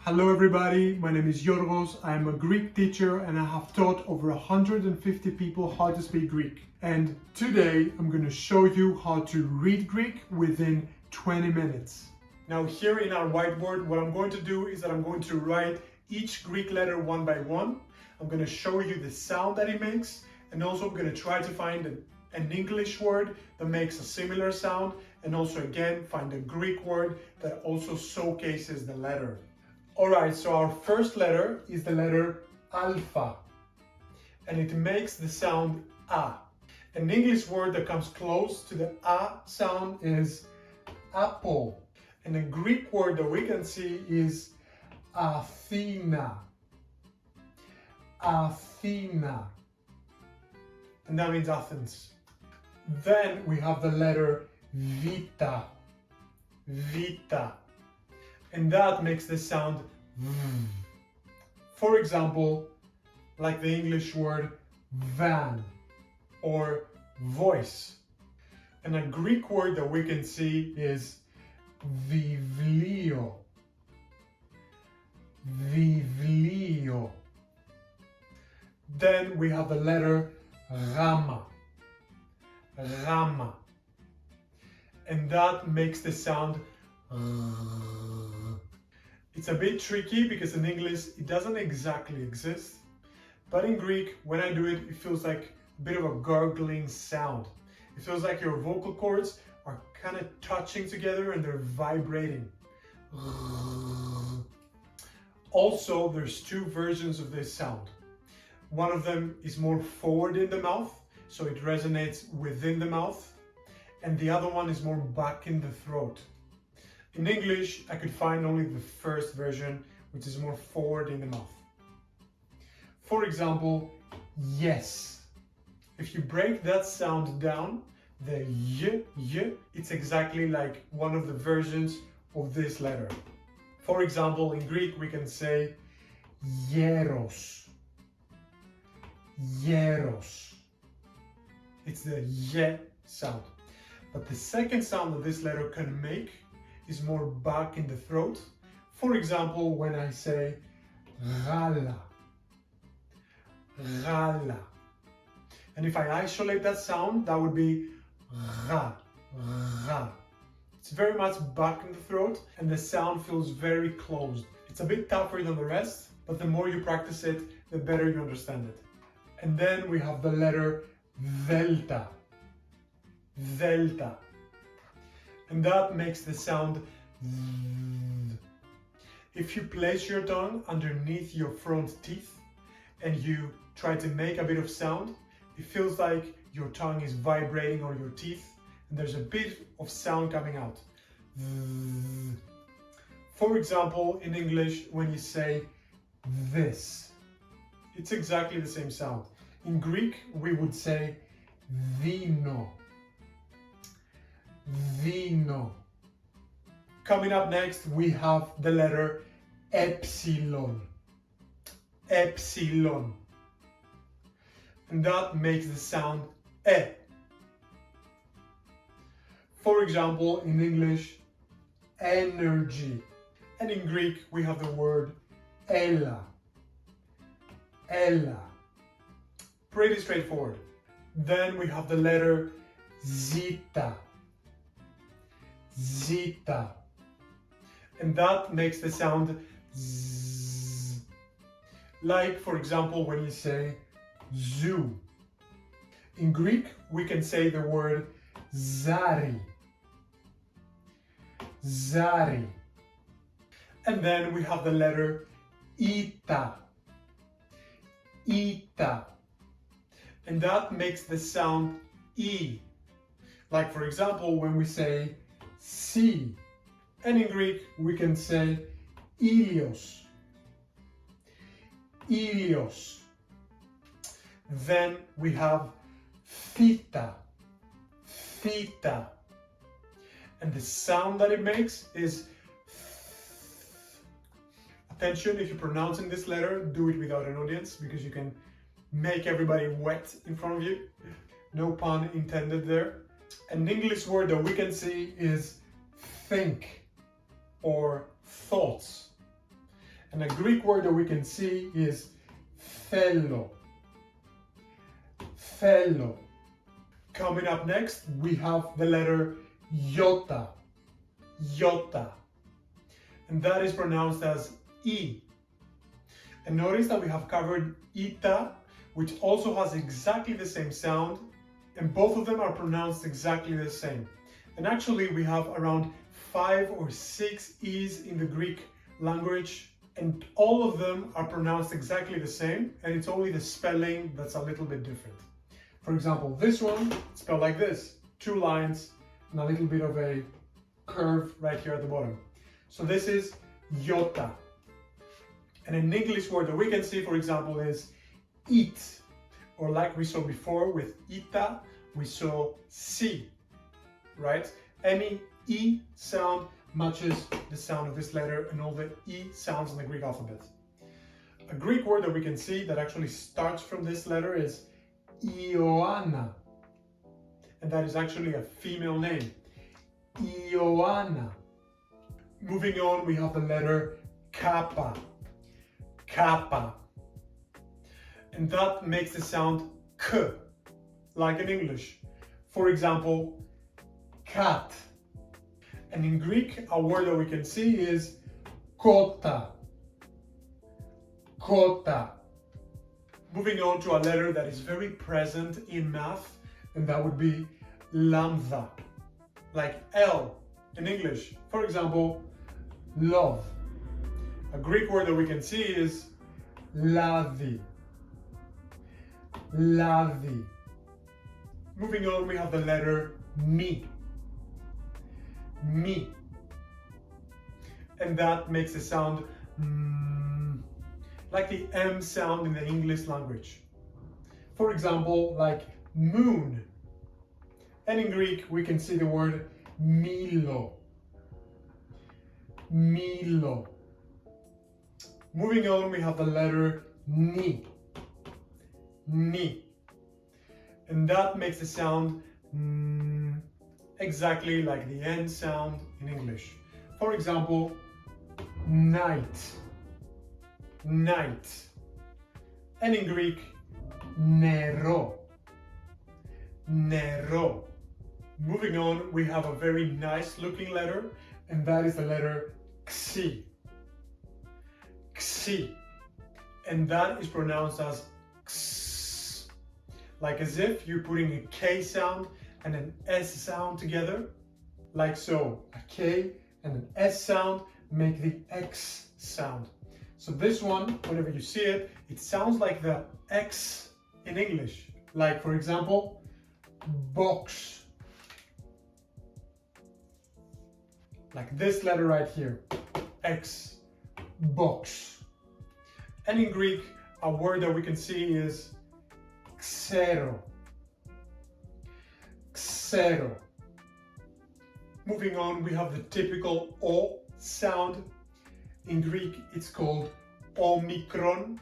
Hello everybody, my name is Yorgos. I am a Greek teacher and I have taught over 150 people how to speak Greek. And today I'm going to show you how to read Greek within 20 minutes. Now here in our whiteboard, what I'm going to do is that I'm going to write each Greek letter one by one. I'm going to show you the sound that it makes, and also I'm going to try to find an English word that makes a similar sound, and also again find a Greek word that also showcases the letter. Alright, so our first letter is the letter alpha, and it makes the sound A. An English word that comes close to the A sound is apple, and a Greek word that we can see is Athena. Athena, and that means Athens. Then we have the letter Vita. Vita. And that makes the sound V. For example, like the English word van or voice. And a Greek word that we can see is viβλio. Viβλio. Then we have the letter gamma. Gamma. And that makes the sound It's a bit tricky because in English it doesn't exactly exist, but in Greek, when I do it, it feels like a bit of a gurgling sound. It feels like your vocal cords are kind of touching together and they're vibrating. Also, there's two versions of this sound. One of them is more forward in the mouth, so it resonates within the mouth, and the other one is more back in the throat. In English, I could find only the first version, which is more forward in the mouth. For example, yes. If you break that sound down, the y, it's exactly like one of the versions of this letter. For example, in Greek, we can say yeros. Yeros. It's the ye sound. But the second sound that this letter can make is more back in the throat. For example, when I say gala, gala. And if I isolate that sound, that would be ra, ra. It's very much back in the throat and the sound feels very closed. It's a bit tougher than the rest, but the more you practice it, the better you understand it. And then we have the letter delta. Delta. And that makes the sound Z. If you place your tongue underneath your front teeth and you try to make a bit of sound, it feels like your tongue is vibrating on your teeth and there's a bit of sound coming out. Z. For example, in English, when you say this, it's exactly the same sound. In Greek, we would say dino. Vino. Coming up next, we have the letter epsilon. Epsilon. And that makes the sound e. For example, in English, energy. And in Greek, we have the word ella. Ella. Pretty straightforward. Then we have the letter zeta. Zeta. And that makes the sound Z. Like, for example, when you say zoo. In Greek, we can say the word zari. Zari. And then we have the letter eta. Eta. And that makes the sound E. Like, for example, when we say sea. And in Greek, we can say ilios. Ilios. Then we have theta. Theta. And the sound that it makes is attention, if you're pronouncing this letter, do it without an audience because you can make everybody wet in front of you. No pun intended there. An English word that we can see is think or thoughts. And a Greek word that we can see is θέλω. Θέλω. Coming up next, we have the letter iota. Iota. And that is pronounced as E. And notice that we have covered ita, which also has exactly the same sound, and both of them are pronounced exactly the same. And actually we have around 5 or 6 E's in the Greek language, and all of them are pronounced exactly the same, and it's only the spelling that's a little bit different. For example, this one, spelled like this, 2 lines and a little bit of a curve right here at the bottom. So this is iota. And an English word that we can see, for example, is eat. Or like we saw before with ita, we saw si, right? Any E sound matches the sound of this letter and all the E sounds in the Greek alphabet. A Greek word that we can see that actually starts from this letter is Ioanna. And that is actually a female name. Ioanna. Moving on, we have the letter kappa. Kappa. And that makes the sound k, like in English. For example, cat. And in Greek, a word that we can see is kota. Kota. Moving on to a letter that is very present in math, and that would be lambda, like L in English. For example, love. A Greek word that we can see is lavi. Lavi. Moving on, we have the letter mi. Mi. And that makes the sound like the M sound in the English language. For example, like moon. And in Greek, we can see the word milo. Milo. Moving on, we have the letter ni. Ni. And that makes the sound exactly like the N sound in English. For example, night. Night. And in Greek, nero. Nero. Moving on, we have a very nice looking letter, and that is the letter xi. Xi. And that is pronounced as x, like as if you're putting a K sound and an S sound together, like so. A K and an S sound make the X sound. So this one, whenever you see it, it sounds like the X in English. Like for example, box. Like this letter right here, X, box. And in Greek, a word that we can see is xero. Xero. Moving on, we have the typical O sound. In Greek, it's called omicron.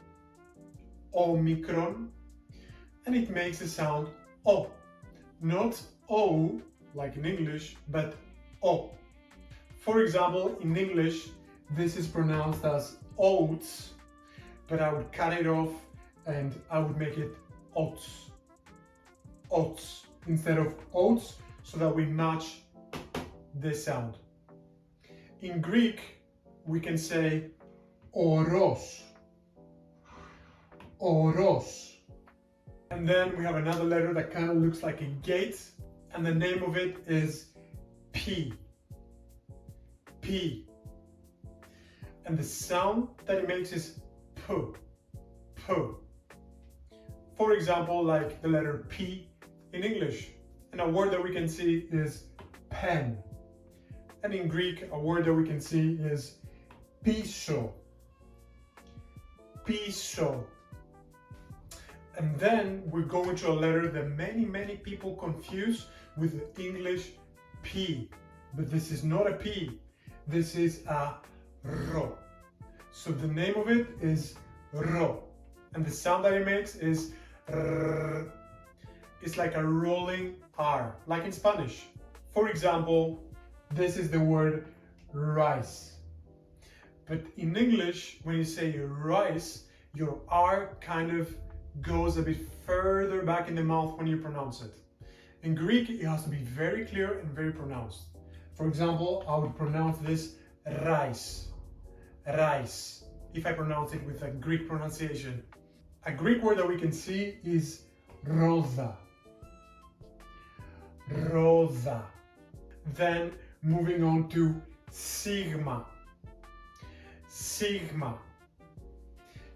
Omicron. And it makes the sound O. Not O, like in English, but O. For example, in English, this is pronounced as oats, but I would cut it off and I would make it oats. Oats instead of oats, so that we match this sound. In Greek, we can say oros. Oros. And then we have another letter that kind of looks like a gate, and the name of it is P. P. And the sound that it makes is P. P. For example, like the letter P in English. And a word that we can see is pen. And in Greek, a word that we can see is piso. Piso. And then we go into a letter that many people confuse with the English P. But this is not a P. This is a ro. So the name of it is ro. And the sound that it makes is rrr. It's like a rolling R, like in Spanish. For example, this is the word rice. But in English, when you say rice, your R kind of goes a bit further back in the mouth when you pronounce it. In Greek, it has to be very clear and very pronounced. For example, I would pronounce this rice, rice, if I pronounce it with a Greek pronunciation. A Greek word that we can see is rosa, rosa. Then moving on to sigma, sigma.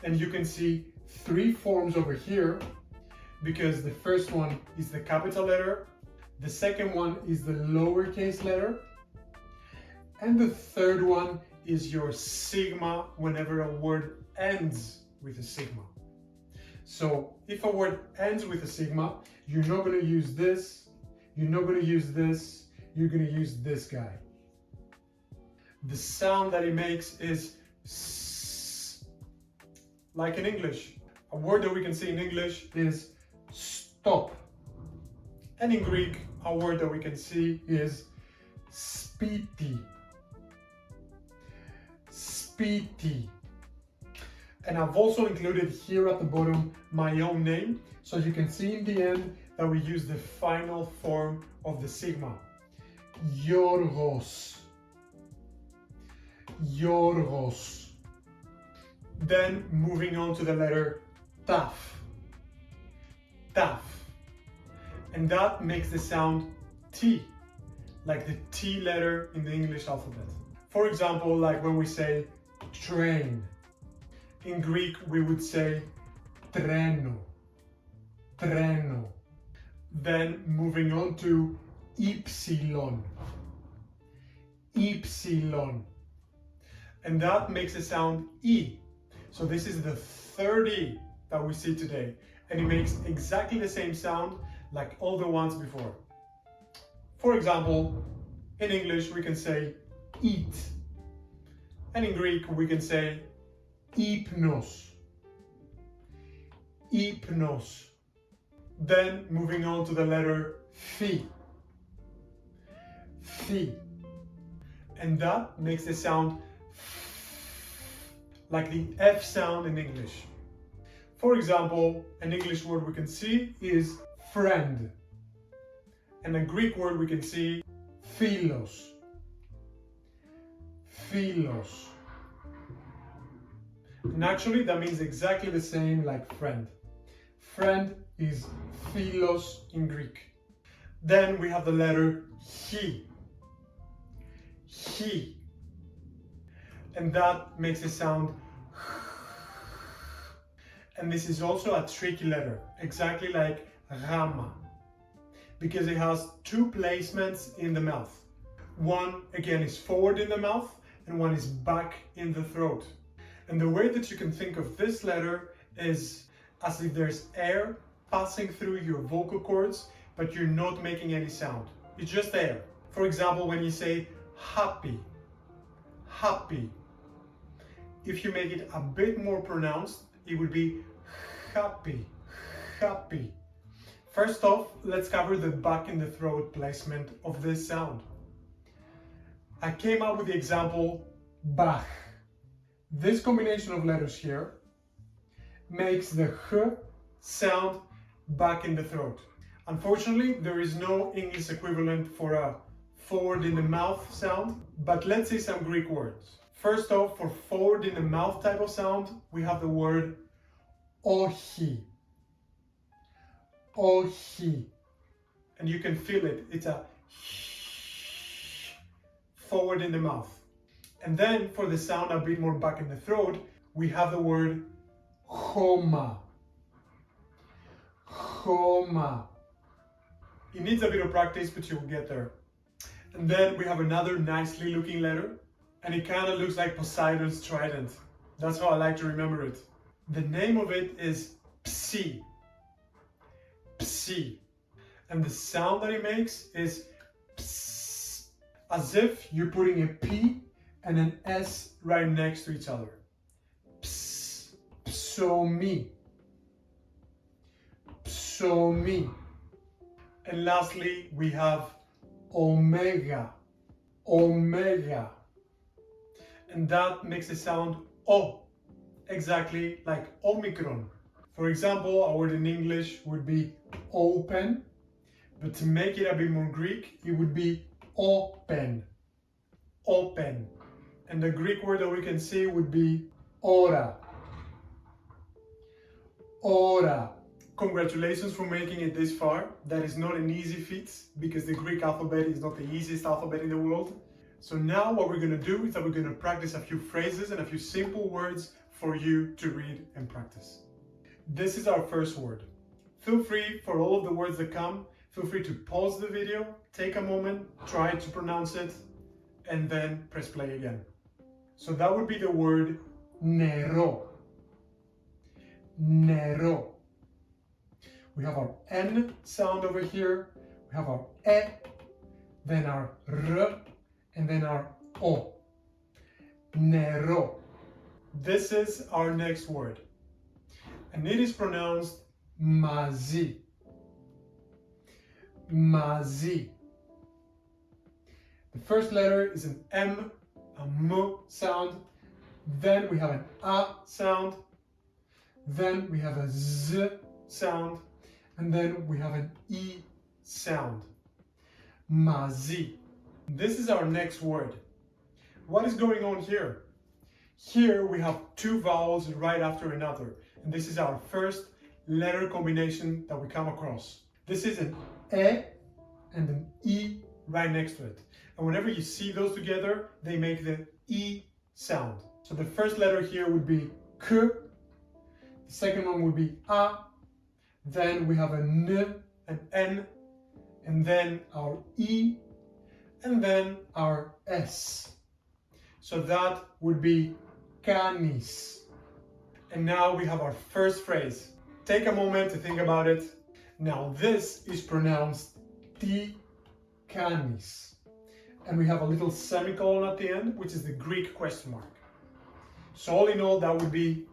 And you can see three forms over here, because the first one is the capital letter, the second one is the lowercase letter, and the third one is your sigma whenever a word ends with a sigma. So if a word ends with a sigma, you're not going to use this, you're not going to use this, you're going to use this guy. The sound that it makes is s, like in English. A word that we can see in English is stop. And in Greek, a word that we can see is spiti. Spiti. And I've also included here at the bottom my own name, so you can see in the end that we use the final form of the sigma. Yorgos. Yorgos. Then moving on to the letter taf. Taf. And that makes the sound T, like the T letter in the English alphabet. For example, like when we say train. In Greek, we would say treno, treno. Then moving on to ypsilon, ypsilon. And that makes the sound E. So this is the third E that we see today. And it makes exactly the same sound like all the ones before. For example, in English, we can say eat. And in Greek, we can say hypnos, hypnos. Then moving on to the letter phi, phi. And that makes the sound like the F sound in English. For example, an English word we can see is friend. And a Greek word we can see, philos, philos. And actually that means exactly the same like friend. Friend is philos in Greek. Then we have the letter he, he. And that makes it sound. And this is also a tricky letter, exactly like Rama, because it has two placements in the mouth. One, again, is forward in the mouth, and one is back in the throat. And the way that you can think of this letter is as if there's air passing through your vocal cords, but you're not making any sound. It's just air. For example, when you say happy, happy. If you make it a bit more pronounced, it would be happy, happy. First off, let's cover the back in the throat placement of this sound. I came up with the example Bach. This combination of letters here makes the h sound back in the throat. Unfortunately, there is no English equivalent for a forward in the mouth sound, but let's see some Greek words. First off, for forward in the mouth type of sound, we have the word όχι, όχι. And you can feel it, it's a forward in the mouth. And then for the sound a bit more back in the throat, we have the word χώμα, χώμα. It needs a bit of practice, but you will get there. And then we have another nicely looking letter, and it kind of looks like Poseidon's trident. That's how I like to remember it. The name of it is psi, psi. And the sound that it makes is ps, as if you're putting a P and an S right next to each other. Ps, psomi, psomi. And lastly, we have omega, omega. and that makes it sound O, exactly like Omicron. For example, our word in English would be open, but to make it a bit more Greek, it would be open, open. And the Greek word that we can see would be ora, ora. Congratulations for making it this far. That is not an easy feat because the Greek alphabet is not the easiest alphabet in the world. So now what we're going to do is that we're going to practice a few phrases and a few simple words for you to read and practice. This is our first word. Feel free for all of the words that come, feel free to pause the video, take a moment, try to pronounce it, and then press play again. So that would be the word nero. Nero. We have our N sound over here, we have our E, then our R, and then our O. Nero. This is our next word. And it is pronounced mazi. Mazi. The first letter is an M, a M sound. Then we have an A sound. Then we have a Z sound. And then we have an E sound. Mazi. This is our next word. What is going on here? Here we have two vowels right after another. And this is our first letter combination that we come across. This is an E and an E right next to it. And whenever you see those together, they make the E sound. So the first letter here would be K. The second one would be A. Then we have a N, an N, and then our E, and then our S. So that would be canis. And now we have our first phrase. Take a moment to think about it. Now this is pronounced ti canis. And we have a little semicolon at the end, which is the Greek question mark. So all in all, that would be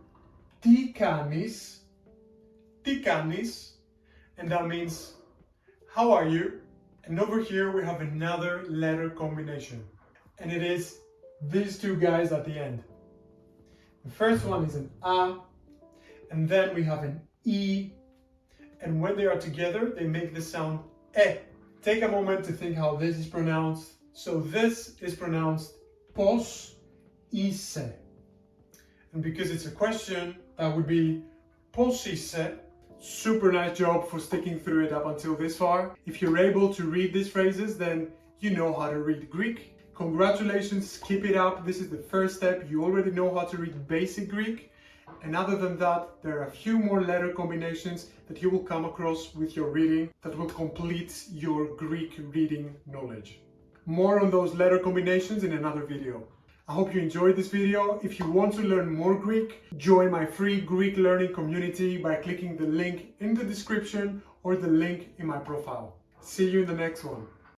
ti canis, and that means how are you? And over here we have another letter combination, and it is these two guys at the end. The first one is an A, and then we have an E, and when they are together they make the sound E. Take a moment to think how this is pronounced. So this is pronounced pos ise, and because it's a question, that would be pos ise. Super nice job for sticking through it up until this far. If you're able to read these phrases, then you know how to read Greek. Congratulations, keep it up. This is the first step. You already know how to read basic Greek. And other than that, there are a few more letter combinations that you will come across with your reading that will complete your Greek reading knowledge. More on those letter combinations in another video. I hope you enjoyed this video. If you want to learn more Greek, join my free Greek learning community by clicking the link in the description or the link in my profile. See you in the next one.